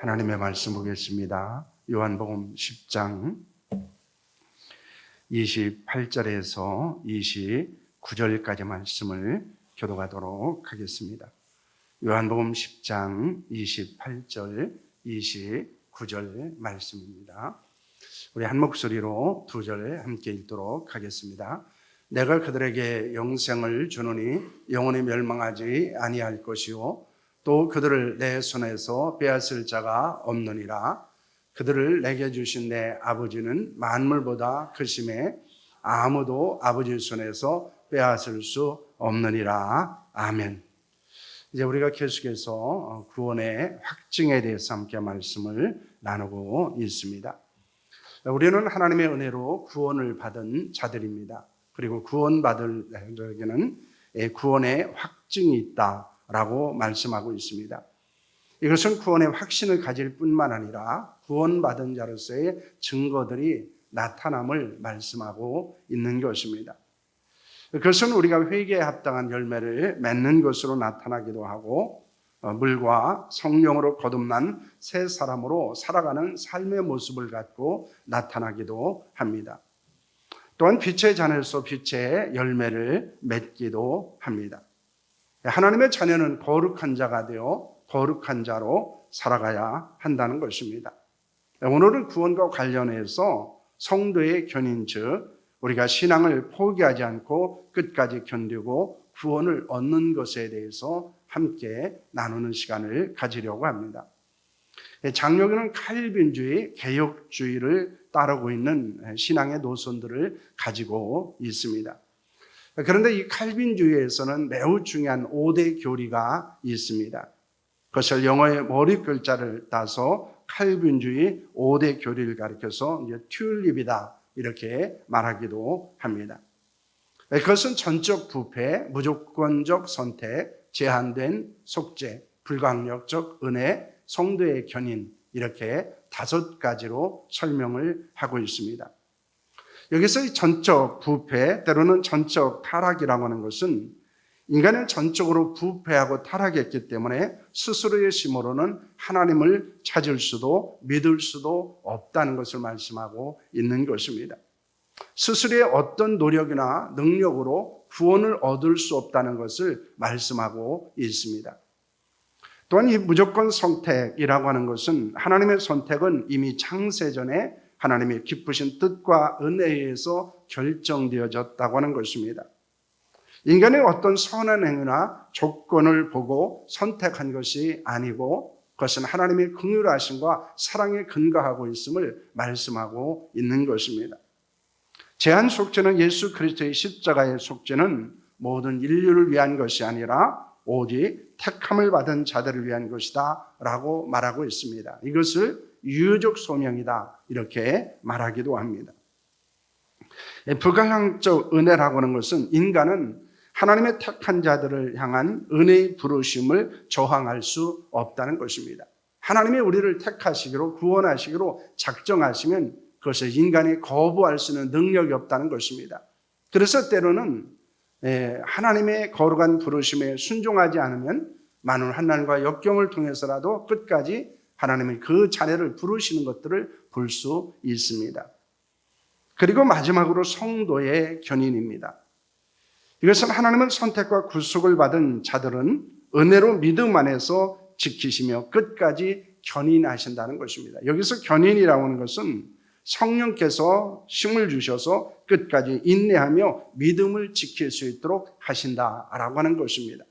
하나님의 말씀 보겠습니다. 요한복음 10장 28절에서 29절까지 말씀을 교독하도록 하겠습니다. 요한복음 10장 28절, 29절 말씀입니다. 우리 한 목소리로 두 절 함께 읽도록 하겠습니다. 내가 그들에게 영생을 주노니 영원히 멸망하지 아니할 것이요 또 그들을 내 손에서 빼앗을 자가 없느니라. 그들을 내게 주신 내 아버지는 만물보다 크심에 아무도 아버지 손에서 빼앗을 수 없느니라. 아멘. 이제 우리가 계속해서 구원의 확증에 대해서 함께 말씀을 나누고 있습니다. 우리는 하나님의 은혜로 구원을 받은 자들입니다. 그리고 구원받을 자에게는 구원의 확증이 있다라고 말씀하고 있습니다. 이것은 구원의 확신을 가질 뿐만 아니라 구원받은 자로서의 증거들이 나타남을 말씀하고 있는 것입니다. 그것은 우리가 회개에 합당한 열매를 맺는 것으로 나타나기도 하고 물과 성령으로 거듭난 새 사람으로 살아가는 삶의 모습을 갖고 나타나기도 합니다. 또한 빛의 자녀로서 빛의 열매를 맺기도 합니다. 하나님의 자녀는 거룩한 자가 되어 거룩한 자로 살아가야 한다는 것입니다. 오늘은 구원과 관련해서 성도의 견인, 즉 우리가 신앙을 포기하지 않고 끝까지 견디고 구원을 얻는 것에 대해서 함께 나누는 시간을 가지려고 합니다. 장로교는 칼빈주의, 개혁주의를 따르고 있는 신앙의 노선들을 가지고 있습니다. 그런데 이 칼빈주의에서는 매우 중요한 5대 교리가 있습니다. 그것을 영어의 머리 글자를 따서 칼빈주의 5대 교리를 가리켜서 튤립이다 이렇게 말하기도 합니다. 그것은 전적 부패, 무조건적 선택, 제한된 속죄, 불강력적 은혜, 성도의 견인 이렇게 5가지로 설명을 하고 있습니다. 여기서 이 전적 부패, 때로는 전적 타락이라고 하는 것은 인간은 전적으로 부패하고 타락했기 때문에 스스로의 힘으로는 하나님을 찾을 수도 믿을 수도 없다는 것을 말씀하고 있는 것입니다. 스스로의 어떤 노력이나 능력으로 구원을 얻을 수 없다는 것을 말씀하고 있습니다. 또한 이 무조건 선택이라고 하는 것은 하나님의 선택은 이미 창세전에 하나님의 기쁘신 뜻과 은혜에 의해서 결정되어졌다고 하는 것입니다. 인간의 어떤 선한 행위나 조건을 보고 선택한 것이 아니고 그것은 하나님의 긍휼하심과 사랑에 근거하고 있음을 말씀하고 있는 것입니다. 제한 속죄는 예수 그리스도의 십자가의 속죄는 모든 인류를 위한 것이 아니라 오직 택함을 받은 자들을 위한 것이다 라고 말하고 있습니다. 이것을 유효적 소명이다 이렇게 말하기도 합니다. 불가항적 은혜라고 하는 것은 인간은 하나님의 택한 자들을 향한 은혜의 부르심을 저항할 수 없다는 것입니다. 하나님이 우리를 택하시기로 구원하시기로 작정하시면 그것을 인간이 거부할 수 있는 능력이 없다는 것입니다. 그래서 때로는 하나님의 거룩한 부르심에 순종하지 않으면 만일 한난과 역경을 통해서라도 끝까지 하나님의 그 자녀를 부르시는 것들을 볼 수 있습니다. 그리고 마지막으로 성도의 견인입니다. 이것은 하나님의 선택과 구속을 받은 자들은 은혜로 믿음 안에서 지키시며 끝까지 견인하신다는 것입니다. 여기서 견인이라고 하는 것은 성령께서 힘을 주셔서 끝까지 인내하며 믿음을 지킬 수 있도록 하신다라고 하는 것입니다.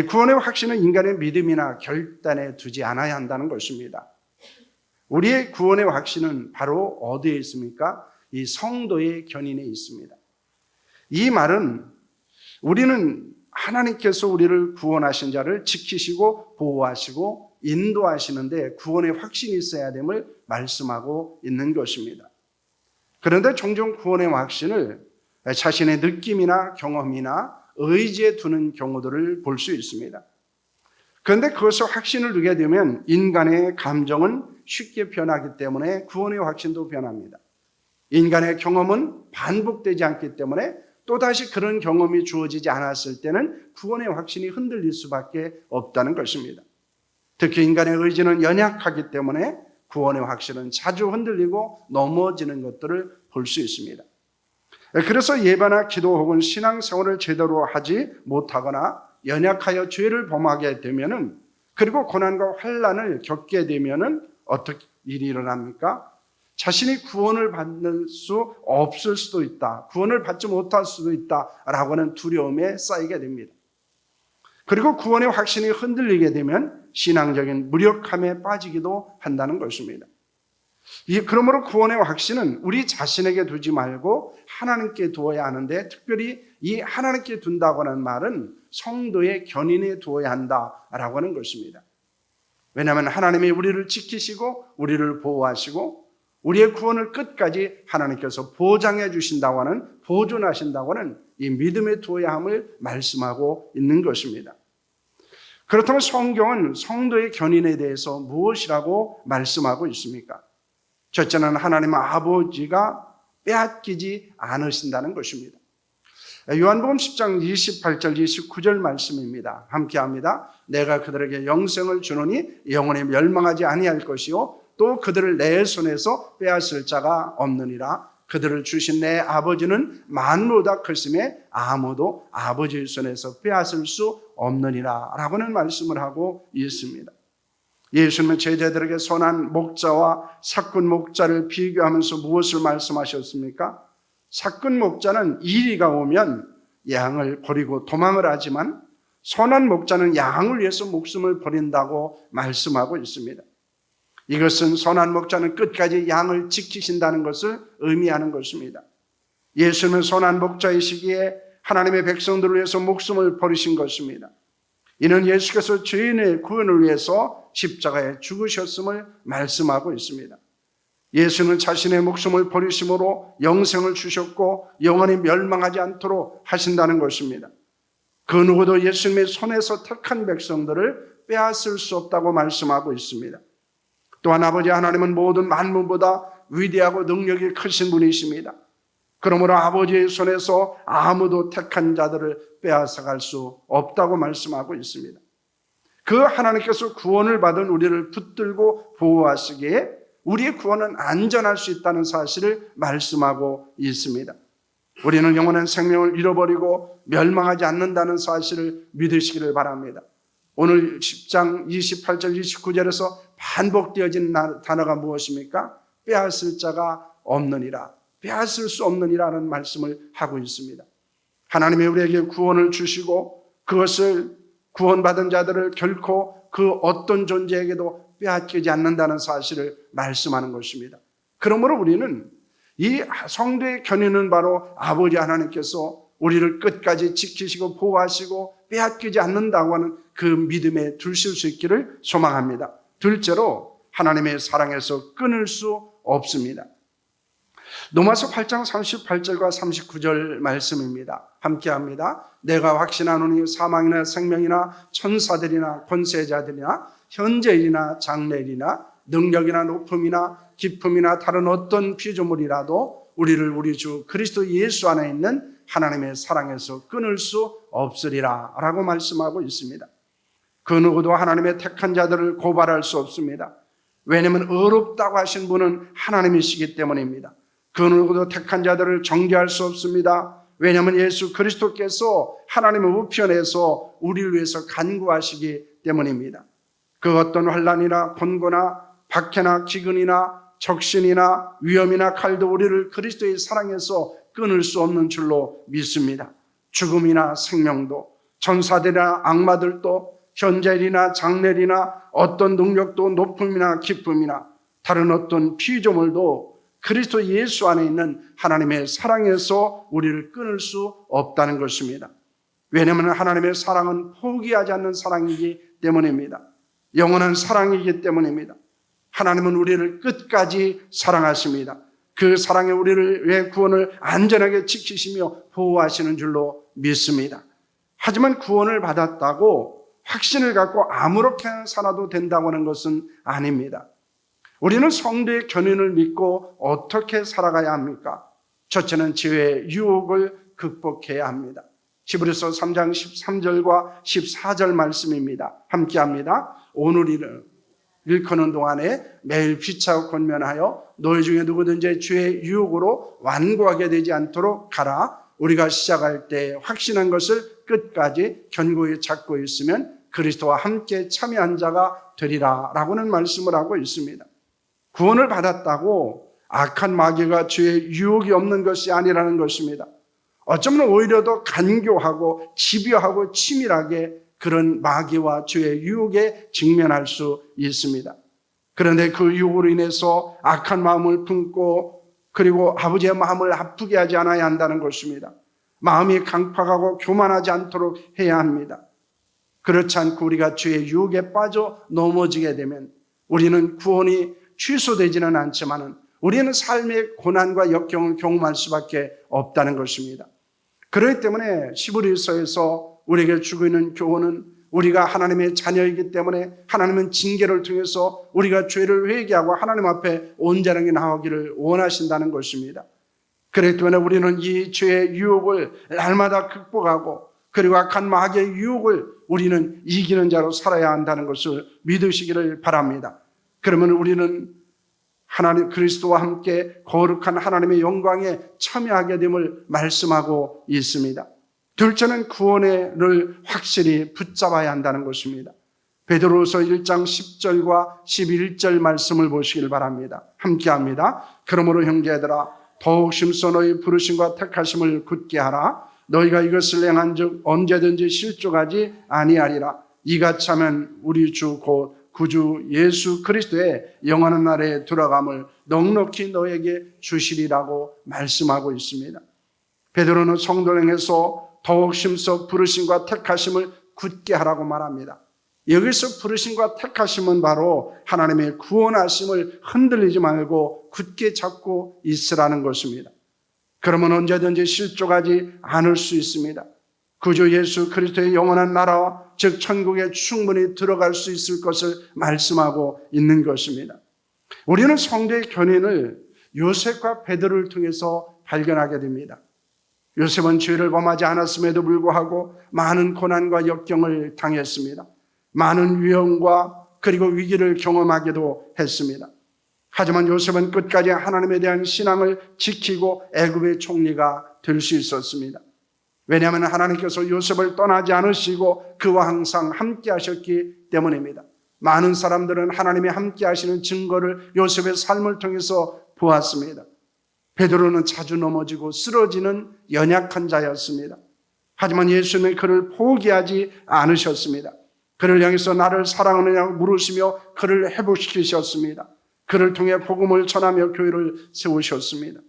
구원의 확신은 인간의 믿음이나 결단에 두지 않아야 한다는 것입니다. 우리의 구원의 확신은 바로 어디에 있습니까? 이 성도의 견인에 있습니다. 이 말은 우리는 하나님께서 우리를 구원하신 자를 지키시고 보호하시고 인도하시는데 구원의 확신이 있어야 됨을 말씀하고 있는 것입니다. 그런데 종종 구원의 확신을 자신의 느낌이나 경험이나 의지에 두는 경우들을 볼 수 있습니다. 그런데 그것을 확신을 두게 되면 인간의 감정은 쉽게 변하기 때문에 구원의 확신도 변합니다. 인간의 경험은 반복되지 않기 때문에 또다시 그런 경험이 주어지지 않았을 때는 구원의 확신이 흔들릴 수밖에 없다는 것입니다. 특히 인간의 의지는 연약하기 때문에 구원의 확신은 자주 흔들리고 넘어지는 것들을 볼 수 있습니다. 그래서 예배나 기도 혹은 신앙생활을 제대로 하지 못하거나 연약하여 죄를 범하게 되면은, 그리고 고난과 환난을 겪게 되면은 어떻게 일이 일어납니까? 자신이 구원을 받을 수 없을 수도 있다, 구원을 받지 못할 수도 있다라고 하는 두려움에 쌓이게 됩니다. 그리고 구원의 확신이 흔들리게 되면 신앙적인 무력함에 빠지기도 한다는 것입니다. 그러므로 구원의 확신은 우리 자신에게 두지 말고 하나님께 두어야 하는데, 특별히 이 하나님께 둔다고 하는 말은 성도의 견인에 두어야 한다라고 하는 것입니다. 왜냐하면 하나님이 우리를 지키시고 우리를 보호하시고 우리의 구원을 끝까지 하나님께서 보장해 주신다고 하는, 보존하신다고 하는 이 믿음에 두어야 함을 말씀하고 있는 것입니다. 그렇다면 성경은 성도의 견인에 대해서 무엇이라고 말씀하고 있습니까? 첫째는 하나님 아버지가 빼앗기지 않으신다는 것입니다. 요한복음 10장 28절 29절 말씀입니다. 함께 합니다. 내가 그들에게 영생을 주노니 영원히 멸망하지 아니할 것이요 또 그들을 내 손에서 빼앗을 자가 없느니라. 그들을 주신 내 아버지는 만물보다 크심에 아무도 아버지의 손에서 빼앗을 수 없느니라 라고는 말씀을 하고 있습니다. 예수님은 제자들에게 선한 목자와 삭군 목자를 비교하면서 무엇을 말씀하셨습니까? 삭군 목자는 이리가 오면 양을 버리고 도망을 하지만 선한 목자는 양을 위해서 목숨을 버린다고 말씀하고 있습니다. 이것은 선한 목자는 끝까지 양을 지키신다는 것을 의미하는 것입니다. 예수님은 선한 목자이시기에 하나님의 백성들을 위해서 목숨을 버리신 것입니다. 이는 예수께서 죄인의 구원을 위해서 십자가에 죽으셨음을 말씀하고 있습니다. 예수는 자신의 목숨을 버리심으로 영생을 주셨고 영원히 멸망하지 않도록 하신다는 것입니다. 그 누구도 예수님의 손에서 택한 백성들을 빼앗을 수 없다고 말씀하고 있습니다. 또한 아버지 하나님은 모든 만물보다 위대하고 능력이 크신 분이십니다. 그러므로 아버지의 손에서 아무도 택한 자들을 빼앗아갈 수 없다고 말씀하고 있습니다. 그 하나님께서 구원을 받은 우리를 붙들고 보호하시기에 우리의 구원은 안전할 수 있다는 사실을 말씀하고 있습니다. 우리는 영원한 생명을 잃어버리고 멸망하지 않는다는 사실을 믿으시기를 바랍니다. 오늘 10장 28절 29절에서 반복되어진 단어가 무엇입니까? 빼앗을 자가 없느니라, 빼앗을 수 없느니라는 말씀을 하고 있습니다. 하나님이 우리에게 구원을 주시고 그것을 구원받은 자들을 결코 그 어떤 존재에게도 빼앗기지 않는다는 사실을 말씀하는 것입니다. 그러므로 우리는 이 성도의 견인은 바로 아버지 하나님께서 우리를 끝까지 지키시고 보호하시고 빼앗기지 않는다고 하는 그 믿음에 두실 수 있기를 소망합니다. 둘째로 하나님의 사랑에서 끊을 수 없습니다. 로마서 8장 38절과 39절 말씀입니다. 함께 합니다. 내가 확신하노니 사망이나 생명이나 천사들이나 권세자들이나 현재일이나 장래일이나 능력이나 높음이나 깊음이나 다른 어떤 피조물이라도 우리를 우리 주 그리스도 예수 안에 있는 하나님의 사랑에서 끊을 수 없으리라 라고 말씀하고 있습니다. 그 누구도 하나님의 택한 자들을 고발할 수 없습니다. 왜냐하면 의롭다고 하신 분은 하나님이시기 때문입니다. 그 누구도 택한 자들을 정죄할 수 없습니다. 왜냐하면 예수 그리스도께서 하나님의 우편에서 우리를 위해서 간구하시기 때문입니다. 그 어떤 환난이나 곤고나 박해나 기근이나 적신이나 위험이나 칼도 우리를 그리스도의 사랑에서 끊을 수 없는 줄로 믿습니다. 죽음이나 생명도 천사들이나 악마들도 현재일이나 장래일이나 어떤 능력도 높음이나 기쁨이나 다른 어떤 피조물도 그리스도 예수 안에 있는 하나님의 사랑에서 우리를 끊을 수 없다는 것입니다. 왜냐하면 하나님의 사랑은 포기하지 않는 사랑이기 때문입니다. 영원한 사랑이기 때문입니다. 하나님은 우리를 끝까지 사랑하십니다. 그 사랑에 우리의 구원을 안전하게 지키시며 보호하시는 줄로 믿습니다. 하지만 구원을 받았다고 확신을 갖고 아무렇게 살아도 된다고 하는 것은 아닙니다. 우리는 성도의 견인을 믿고 어떻게 살아가야 합니까? 첫째는 죄의 유혹을 극복해야 합니다. 히브리서 3장 13절과 14절 말씀입니다. 함께 합니다. 오늘 일컫는 동안에 매일 피차고 권면하여 너희 중에 누구든지 주의 유혹으로 완고하게 되지 않도록 가라. 우리가 시작할 때 확신한 것을 끝까지 견고히 잡고 있으면 그리스도와 함께 참여한 자가 되리라 라고는 말씀을 하고 있습니다. 구원을 받았다고 악한 마귀가 주의 유혹이 없는 것이 아니라는 것입니다. 어쩌면 오히려 더 간교하고 집요하고 치밀하게 그런 마귀와 주의 유혹에 직면할 수 있습니다. 그런데 그 유혹으로 인해서 악한 마음을 품고 그리고 아버지의 마음을 아프게 하지 않아야 한다는 것입니다. 마음이 강팍하고 교만하지 않도록 해야 합니다. 그렇지 않고 우리가 주의 유혹에 빠져 넘어지게 되면 우리는 구원이 취소되지는 않지만 우리는 삶의 고난과 역경을 경험할 수밖에 없다는 것입니다. 그렇기 때문에 히브리서에서 우리에게 주고 있는 교훈은 우리가 하나님의 자녀이기 때문에 하나님은 징계를 통해서 우리가 죄를 회개하고 하나님 앞에 온전하게 나오기를 원하신다는 것입니다. 그렇기 때문에 우리는 이 죄의 유혹을 날마다 극복하고 그리고 악한 마귀의 유혹을 우리는 이기는 자로 살아야 한다는 것을 믿으시기를 바랍니다. 그러면 우리는 하나님 그리스도와 함께 거룩한 하나님의 영광에 참여하게 됨을 말씀하고 있습니다. 둘째는 구원을 확실히 붙잡아야 한다는 것입니다. 베드로서 1장 10절과 11절 말씀을 보시길 바랍니다. 함께합니다. 그러므로 형제들아 더욱 심써 너희 부르심과 택하심을 굳게 하라. 너희가 이것을 행한즉 언제든지 실족하지 아니하리라. 이같이 하면 우리 주 곧 구주 예수 그리스도의 영원한 날에 들어감을 넉넉히 너에게 주시리라고 말씀하고 있습니다. 베드로는 성도를 향해서 더욱 심써 부르심과 택하심을 굳게 하라고 말합니다. 여기서 부르심과 택하심은 바로 하나님의 구원하심을 흔들리지 말고 굳게 잡고 있으라는 것입니다. 그러면 언제든지 실족하지 않을 수 있습니다. 구주 예수 그리스도의 영원한 나라와 즉 천국에 충분히 들어갈 수 있을 것을 말씀하고 있는 것입니다. 우리는 성도의 견인을 요셉과 베드로를 통해서 발견하게 됩니다. 요셉은 죄를 범하지 않았음에도 불구하고 많은 고난과 역경을 당했습니다. 많은 위험과 그리고 위기를 경험하기도 했습니다. 하지만 요셉은 끝까지 하나님에 대한 신앙을 지키고 애굽의 총리가 될 수 있었습니다. 왜냐하면 하나님께서 요셉을 떠나지 않으시고 그와 항상 함께 하셨기 때문입니다. 많은 사람들은 하나님이 함께 하시는 증거를 요셉의 삶을 통해서 보았습니다. 베드로는 자주 넘어지고 쓰러지는 연약한 자였습니다. 하지만 예수님은 그를 포기하지 않으셨습니다. 그를 향해서 나를 사랑하느냐고 물으시며 그를 회복시키셨습니다. 그를 통해 복음을 전하며 교회를 세우셨습니다.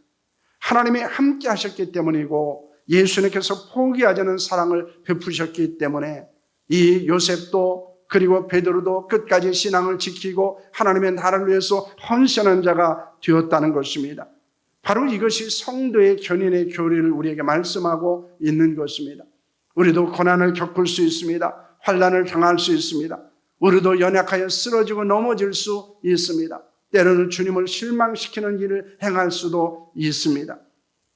하나님이 함께 하셨기 때문이고 예수님께서 포기하지 않은 사랑을 베푸셨기 때문에 이 요셉도 그리고 베드로도 끝까지 신앙을 지키고 하나님의 나라를 위해서 헌신한 자가 되었다는 것입니다. 바로 이것이 성도의 견인의 교리를 우리에게 말씀하고 있는 것입니다. 우리도 고난을 겪을 수 있습니다. 환난을 당할 수 있습니다. 우리도 연약하여 쓰러지고 넘어질 수 있습니다. 때로는 주님을 실망시키는 일을 행할 수도 있습니다.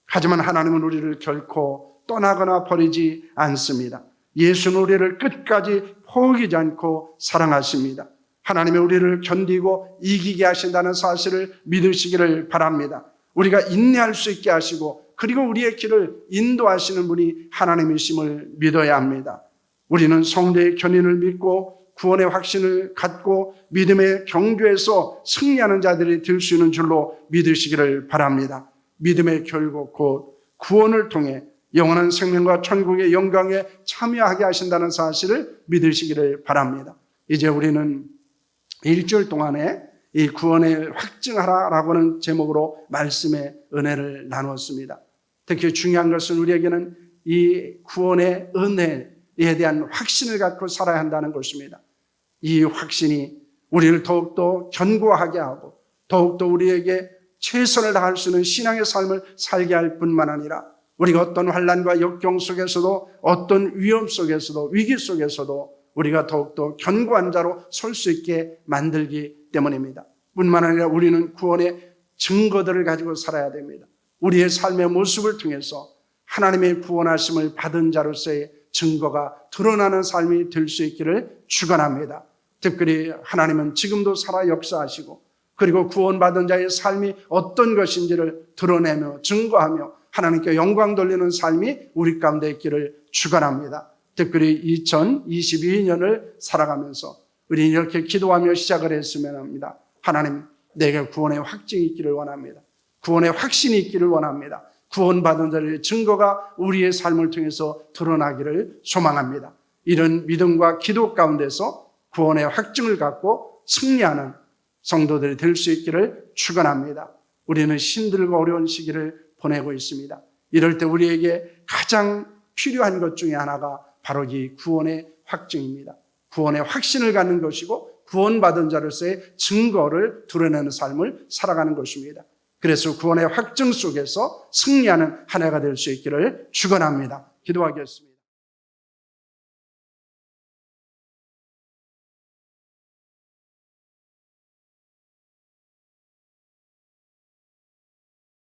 하지만 하나님은 우리를 결코 떠나거나 버리지 않습니다. 예수는 우리를 끝까지 포기하지 않고 사랑하십니다. 하나님이 우리를 견디고 이기게 하신다는 사실을 믿으시기를 바랍니다. 우리가 인내할 수 있게 하시고 그리고 우리의 길을 인도하시는 분이 하나님이심을 믿어야 합니다. 우리는 성도의 견인을 믿고 구원의 확신을 갖고 믿음의 경주에서 승리하는 자들이 될 수 있는 줄로 믿으시기를 바랍니다. 믿음의 결국 곧 구원을 통해 영원한 생명과 천국의 영광에 참여하게 하신다는 사실을 믿으시기를 바랍니다. 이제 우리는 일주일 동안에 이 구원을 확증하라라고는 제목으로 말씀의 은혜를 나누었습니다. 특히 중요한 것은 우리에게는 이 구원의 은혜에 대한 확신을 갖고 살아야 한다는 것입니다. 이 확신이 우리를 더욱더 견고하게 하고 더욱더 우리에게 최선을 다할 수 있는 신앙의 삶을 살게 할 뿐만 아니라 우리가 어떤 환난과 역경 속에서도 어떤 위험 속에서도 위기 속에서도 우리가 더욱더 견고한 자로 설 수 있게 만들기 때문입니다. 뿐만 아니라 우리는 구원의 증거들을 가지고 살아야 됩니다. 우리의 삶의 모습을 통해서 하나님의 구원하심을 받은 자로서의 증거가 드러나는 삶이 될 수 있기를 축원합니다. 특별히 하나님은 지금도 살아 역사하시고 그리고 구원받은 자의 삶이 어떤 것인지를 드러내며 증거하며 하나님께 영광 돌리는 삶이 우리 가운데 있기를 축원합니다. 특별히 2022년을 살아가면서 우리 이렇게 기도하며 시작을 했으면 합니다. 하나님, 내게 구원의 확증이 있기를 원합니다. 구원의 확신이 있기를 원합니다. 구원받은 자의 증거가 우리의 삶을 통해서 드러나기를 소망합니다. 이런 믿음과 기도 가운데서 구원의 확증을 갖고 승리하는 성도들이 될 수 있기를 축원합니다. 우리는 힘들고 어려운 시기를 보내고 있습니다. 이럴 때 우리에게 가장 필요한 것 중에 하나가 바로 이 구원의 확증입니다. 구원의 확신을 갖는 것이고 구원받은 자로서의 증거를 드러내는 삶을 살아가는 것입니다. 그래서 구원의 확증 속에서 승리하는 한 해가 될 수 있기를 축원합니다. 기도하겠습니다.